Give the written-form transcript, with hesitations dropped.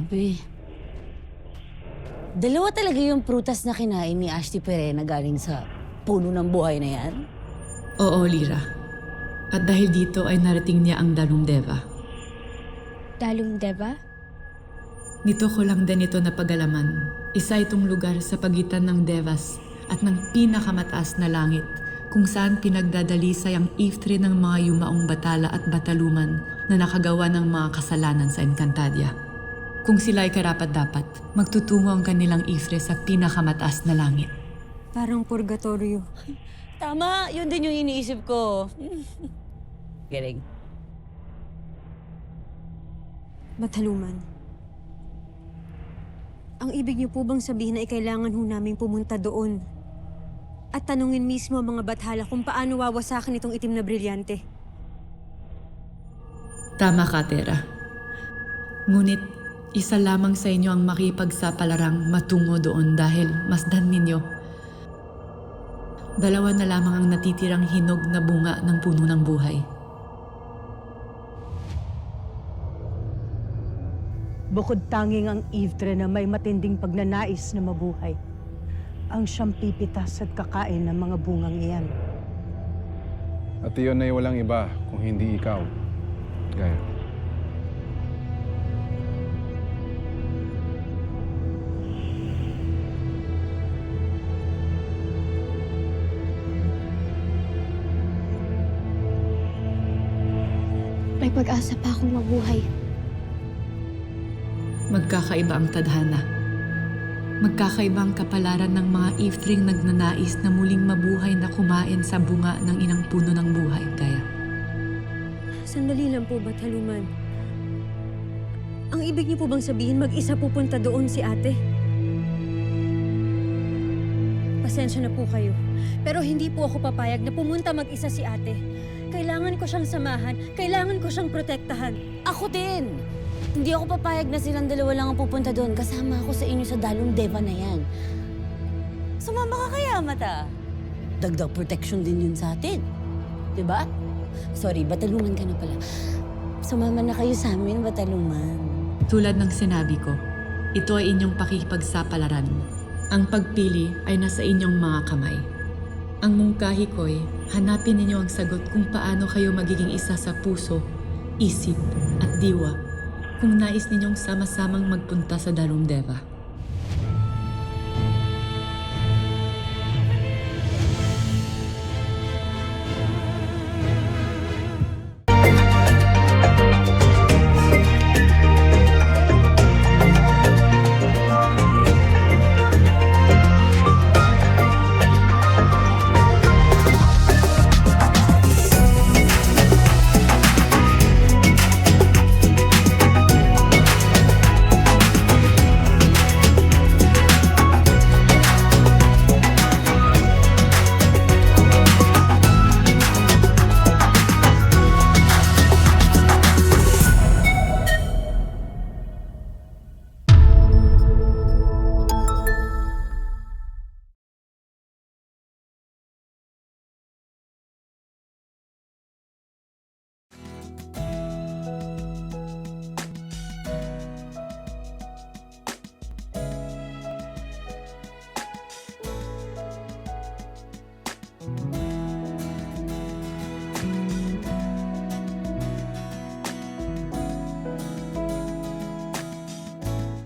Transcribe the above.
Grabe. Dalawa talaga yung prutas na kinain ni Ashley Perena galing sa puno ng buhay na yan? Oo, Lyra. At dahil dito ay narating niya ang Dalung Deva. Dalung Deva? Nito ko lang din ito napagalaman. Isa itong lugar sa pagitan ng Devas at ng pinakamataas na langit kung saan pinagdadalisay ang iftre ng mga yumaong batala at bataluman na nakagawa ng mga kasalanan sa Encantadia. Kung sila ay karapat-dapat, magtutungo ang kanilang ifre sa pinakamataas na langit. Parang purgatorio. Tama, yun din yung iniisip ko. Galing. Bataluman. Ang ibig niyo po bang sabihin ay kailangan ho naming pumunta doon? At tanungin mismo ang mga bathala kung paano wawasakin itong itim na brilyante? Tama ka, Tera. Ngunit, isa lamang sa inyo ang makipagsapalaran matungo doon dahil masdan ninyo. Dalawa na lamang ang natitirang hinog na bunga ng puno ng buhay. Bukod tanging ang Iftre na may matinding pagnanais na mabuhay, ang siyang pipitas at kakain ng mga bungang iyan. At iyon ay walang iba kung hindi ikaw, Gaia. May pag-asa pa akong mabuhay. Magkakaiba ang tadhana. Magkakaiba ang kapalaran ng mga iftring nagnanais na muling mabuhay na kumain sa bunga ng inang puno ng buhay, Gaia. Sandali lang po, Bataluman. Ang ibig niyo po bang sabihin mag-isa pupunta doon si ate? Pasensya na po kayo. Pero hindi po ako papayag na pumunta mag-isa si ate. Kailangan ko siyang samahan. Kailangan ko siyang protektahan. Ako din! Hindi ako papayag na silang dalawa lang ang pupunta doon. Kasama ako sa inyo sa Dalung Deva na yan. Sumama ka kaya, Mata? Dagdag protection din yun sa atin. Diba? Sorry, Bataluman ka na pala. Sumama na kayo sa amin, Bataluman. Tulad ng sinabi ko, ito ay inyong pakikipagsapalaran. Ang pagpili ay nasa inyong mga kamay. Ang mungkahi ko'y hanapin ninyo ang sagot kung paano kayo magiging isa sa puso, isip at diwa kung nais ninyong sama-samang magpunta sa Dalung Deva.